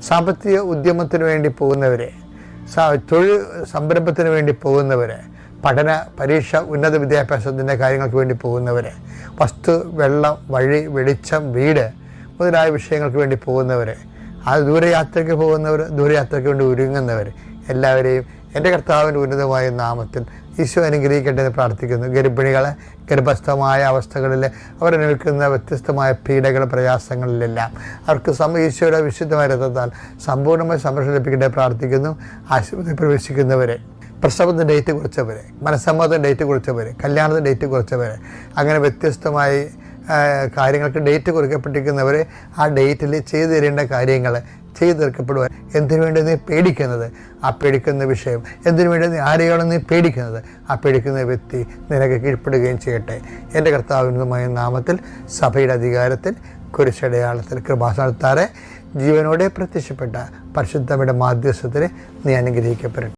സാമ്പത്തിക ഉദ്യമത്തിന് വേണ്ടി പോകുന്നവരെ, തൊഴിൽ സംരംഭത്തിന് വേണ്ടി പോകുന്നവരെ, പഠന പരീക്ഷ ഉന്നത വിദ്യാഭ്യാസത്തിൻ്റെ കാര്യങ്ങൾക്ക് വേണ്ടി പോകുന്നവരെ, വസ്തു, വെള്ളം, വഴി, വെളിച്ചം, വീട് മുതലായ വിഷയങ്ങൾക്ക് വേണ്ടി പോകുന്നവരെ, ദൂരയാത്രയ്ക്ക് പോകുന്നവർ, ദൂരയാത്രയ്ക്ക് വേണ്ടി ഒരുങ്ങുന്നവർ എല്ലാവരെയും എൻ്റെ കർത്താവിൻ്റെ ഉന്നതമായ നാമത്തിൽ ഈശോ അനുഗ്രഹിക്കട്ടെ എന്ന് പ്രാർത്ഥിക്കുന്നു. ഗർഭിണികളെ ഗർഭസ്ഥമായ അവസ്ഥകളിൽ അവർ നിൽക്കുന്ന വ്യത്യസ്തമായ പീഡകൾ, പ്രയാസങ്ങളിലെല്ലാം അവർക്ക് ഈശോയുടെ വിശുദ്ധമായ രക്തത്താൽ സമ്പൂർണ്ണമായി സംരക്ഷണം ലഭിക്കട്ടെ പ്രാർത്ഥിക്കുന്നു. ആശുപത്രി പ്രവേശിക്കുന്നവരെ, പ്രസവത്തിന് ഡേറ്റ് കുറിച്ചവരെ, മനസ്സമ്മതത്തിന് ഡേറ്റ് കുറിച്ചവർ, കല്യാണത്തിന് ഡേറ്റ് കുറിച്ചവർ, അങ്ങനെ വ്യത്യസ്തമായി കാര്യങ്ങൾക്ക് ഡേറ്റ് കുറിക്കപ്പെട്ടിരിക്കുന്നവർ ആ ഡേറ്റിൽ ചെയ്തു തരേണ്ട കാര്യങ്ങൾ ചെയ്തു തീർക്കപ്പെടുവാൻ, എന്തിനു വേണ്ടി നീ പേടിക്കുന്നത്, ആ പേടിക്കുന്ന വിഷയം, എന്തിനു വേണ്ടി നീ ആരെയാണ് നീ പേടിക്കുന്നത്, ആ പേടിക്കുന്ന വ്യക്തി നിനക്ക് കീഴ്പ്പെടുകയും ചെയ്യട്ടെ. എൻ്റെ കർത്താവിനുമായ നാമത്തിൽ സഭയുടെ അധികാരത്തിൽ കുരിശടയാളത്തിൽ കൃപാസനത്താറെ ജീവനോടെ പ്രത്യക്ഷപ്പെട്ട പരിശുദ്ധയുടെ മാധ്യസ്ഥത്തിൽ നീ അനുഗ്രഹിക്കപ്പെടട്ടെ.